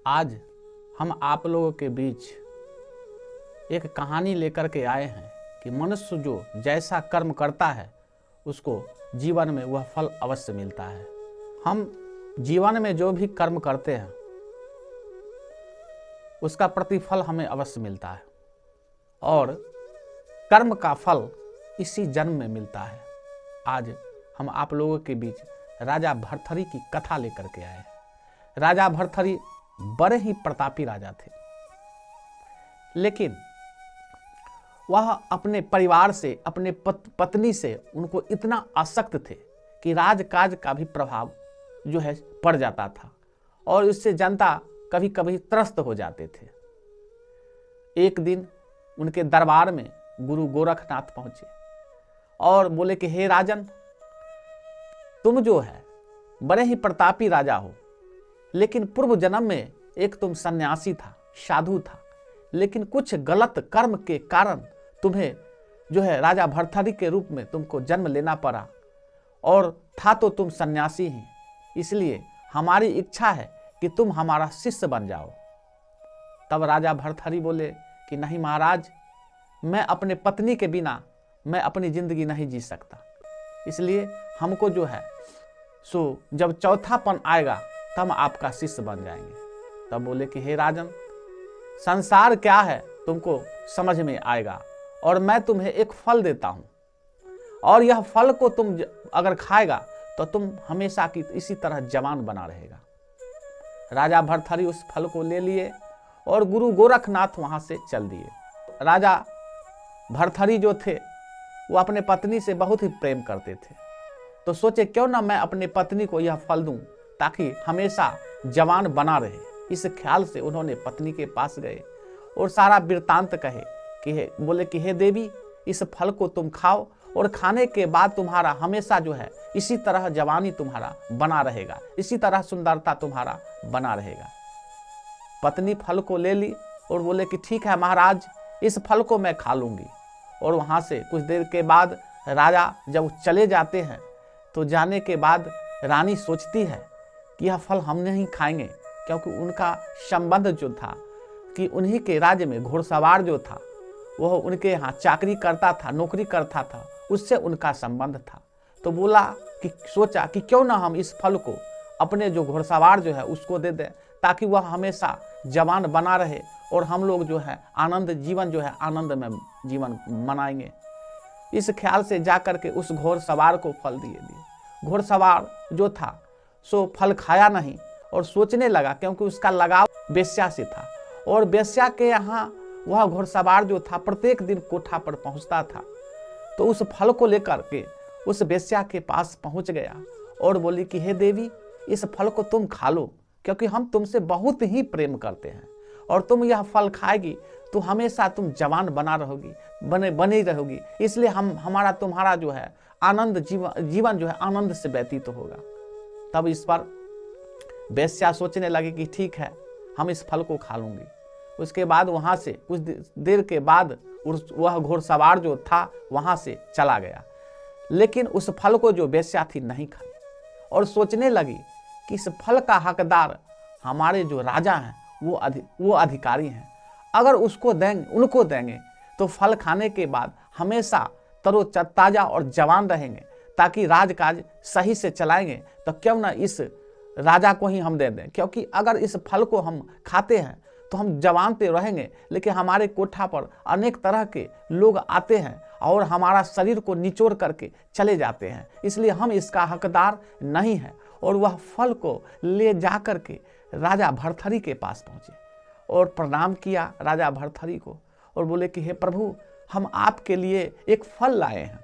आज हम आप लोगों के बीच एक कहानी लेकर के आए हैं कि मनुष्य जो जैसा कर्म करता है उसको जीवन में वह फल अवश्य मिलता है। हम जीवन में जो भी कर्म करते हैं उसका प्रतिफल हमें अवश्य मिलता है और कर्म का फल इसी जन्म में मिलता है। आज हम आप लोगों के बीच राजा भर्तृहरि की कथा लेकर के आए हैं। राजा भर्तृहरि बड़े ही प्रतापी राजा थे, लेकिन वह अपने परिवार से, अपने पत्नी से उनको इतना आसक्त थे कि राजकाज का भी प्रभाव जो है पड़ जाता था और इससे जनता कभी कभी त्रस्त हो जाते थे। एक दिन उनके दरबार में गुरु गोरखनाथ पहुंचे और बोले कि हे राजन, तुम जो है बड़े ही प्रतापी राजा हो, लेकिन पूर्व जन्म में एक तुम सन्यासी था, साधु था, लेकिन कुछ गलत कर्म के कारण तुम्हें जो है राजा भर्तृहरि के रूप में तुमको जन्म लेना पड़ा और था तो तुम सन्यासी ही, इसलिए हमारी इच्छा है कि तुम हमारा शिष्य बन जाओ। तब राजा भर्तृहरि बोले कि नहीं महाराज, मैं अपने पत्नी के बिना मैं अपनी जिंदगी नहीं जी सकता, इसलिए हमको जो है सो जब चौथापन आएगा तब आपका शिष्य बन जाएंगे। तब बोले कि हे राजन, संसार क्या है तुमको समझ में आएगा और मैं तुम्हें एक फल देता हूं और यह फल को तुम अगर खाएगा तो तुम हमेशा की इसी तरह जवान बना रहेगा। राजा भर्तृहरि उस फल को ले लिए और गुरु गोरखनाथ वहां से चल दिए। राजा भर्तृहरि जो थे वो अपने पत्नी से बहुत ही प्रेम करते थे, तो सोचे क्यों ना मैं अपनी पत्नी को यह फल दूं ताकि हमेशा जवान बना रहे। इस ख्याल से उन्होंने पत्नी के पास गए और सारा वृत्तांत कहे कि बोले कि हे देवी, इस फल को तुम खाओ और खाने के बाद तुम्हारा हमेशा जो है इसी तरह जवानी तुम्हारा बना रहेगा, इसी तरह सुंदरता तुम्हारा बना रहेगा। पत्नी फल को ले ली और बोले कि ठीक है महाराज, इस फल को मैं खा लूंगी। और वहां से कुछ देर के बाद राजा जब चले जाते हैं तो जाने के बाद रानी सोचती है कि यह फल हम नहीं खाएंगे, क्योंकि उनका संबंध जो था कि उन्हीं के राज्य में घुड़सवार जो था वह उनके यहाँ चाकरी करता था, नौकरी करता था, उससे उनका संबंध था। तो बोला कि सोचा कि क्यों ना हम इस फल को अपने जो घुड़सवार जो है उसको दे दें ताकि वह हमेशा जवान बना रहे और हम लोग जो है आनंद जीवन जो है आनंद में जीवन मनाएंगे। इस ख्याल से जाकर के उस घुड़सवार को फल दिए। घुड़सवार जो था सो फल खाया नहीं और सोचने लगा, क्योंकि उसका लगाव वेश्या से था और वेश्या के यहाँ वह घुड़सवार जो था प्रत्येक दिन कोठा पर पहुंचता था। तो उस फल को लेकर के उस वेश्या के पास पहुंच गया और बोली कि हे देवी, इस फल को तुम खा लो, क्योंकि हम तुमसे बहुत ही प्रेम करते हैं और तुम यह फल खाएगी तो हमेशा तुम जवान बना रहोगी, बनी रहोगी, इसलिए हमारा तुम्हारा जो है आनंद जीवन जो है आनंद से व्यतीत होगा। तब इस पर वेश्या सोचने लगे कि ठीक है, हम इस फल को खा लूंगी। उसके बाद वहां से कुछ देर के बाद वह घुड़सवार जो था वहां से चला गया, लेकिन उस फल को जो वेश्या थी नहीं खाई और सोचने लगी कि इस फल का हकदार हमारे जो राजा हैं वो अधिकारी हैं, अगर उसको देंगे उनको देंगे तो फल खाने के बाद हमेशा तरोताजा और जवान रहेंगे, ताकि राजकाज सही से चलाएंगे। तो क्यों ना इस राजा को ही हम दे दें, क्योंकि अगर इस फल को हम खाते हैं तो हम जवान तो रहेंगे, लेकिन हमारे कोठा पर अनेक तरह के लोग आते हैं और हमारा शरीर को निचोड़ करके चले जाते हैं, इसलिए हम इसका हकदार नहीं है। और वह फल को ले जा करके राजा भर्तृहरि के पास पहुंचे और प्रणाम किया राजा भर्तृहरि को और बोले कि हे प्रभु, हम आपके लिए एक फल लाए हैं।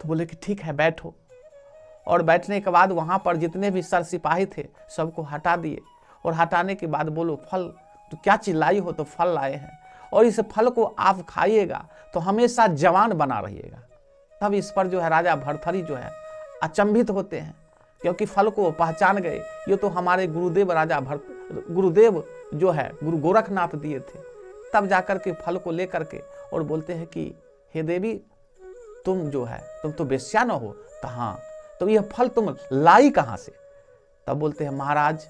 तो बोले कि ठीक है, बैठो। और बैठने के बाद वहां पर जितने भी सर सिपाही थे सबको हटा दिए और हटाने के बाद बोलो, फल तो क्या चिल्लाई हो, तो फल लाए हैं और इस फल को आप खाइएगा तो हमेशा जवान बना रहिएगा। तब इस पर जो है राजा भर्तृहरि जो है अचंभित होते हैं, क्योंकि फल को पहचान गए, ये तो हमारे गुरुदेव जो है गुरु गोरखनाथ दिए थे। तब जाकर के फल को लेकर के और बोलते हैं कि हे देवी, तुम जो है तुम तो वेश्या न हो, तो हाँ, तो यह फल तुम लाई कहाँ से? तब बोलते हैं महाराज,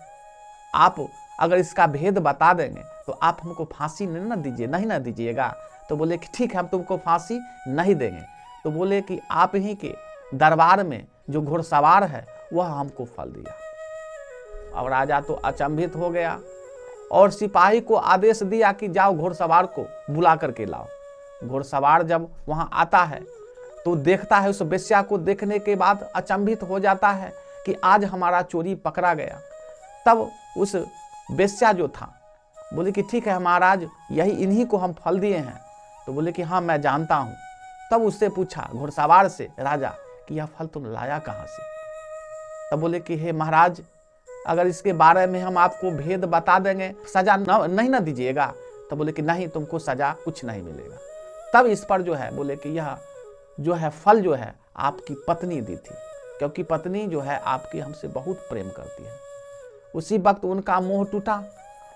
आप अगर इसका भेद बता देंगे तो आप हमको फांसी नहीं ना दीजिएगा। तो बोले कि ठीक है, हम तुमको फांसी नहीं देंगे। तो बोले कि आप ही के दरबार में जो घुड़सवार है वह हमको फल दिया। अब राजा तो अचंभित हो गया और सिपाही को आदेश दिया कि जाओ घुड़सवार को बुला करके लाओ। घुड़सवार जब वहां आता है तो देखता है, उस वेश्या को देखने के बाद अचंभित हो जाता है कि आज हमारा चोरी पकड़ा गया। तब उस वेश्या जो था बोले कि ठीक है महाराज, यही इन्हीं को हम फल दिए हैं। तो बोले कि हाँ मैं जानता हूँ। तब उससे पूछा घुड़सवार से राजा कि यह फल तुम लाया कहाँ से। तब बोले कि हे महाराज, अगर इसके बारे में हम आपको भेद बता देंगे सजा नहीं ना दीजिएगा। तब बोले कि नहीं, तुमको सजा कुछ नहीं मिलेगा। तब इस पर जो है बोले कि यह जो है फल जो है आपकी पत्नी दी थी, क्योंकि पत्नी जो है आपकी हमसे बहुत प्रेम करती है। उसी वक्त उनका मोह टूटा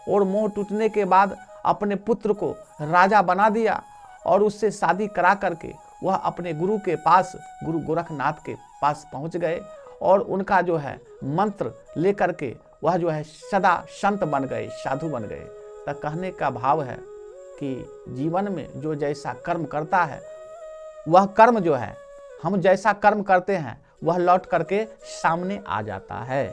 और मोह टूटने के बाद अपने पुत्र को राजा बना दिया और उससे शादी करा करके वह अपने गुरु के पास, गुरु गोरखनाथ के पास पहुंच गए और उनका जो है मंत्र लेकर के वह जो है सदा संत बन गए, साधु बन गए। तब कहने का भाव है कि जीवन में जो जैसा कर्म करता है वह कर्म जो है, हम जैसा कर्म करते हैं वह लौट करके सामने आ जाता है।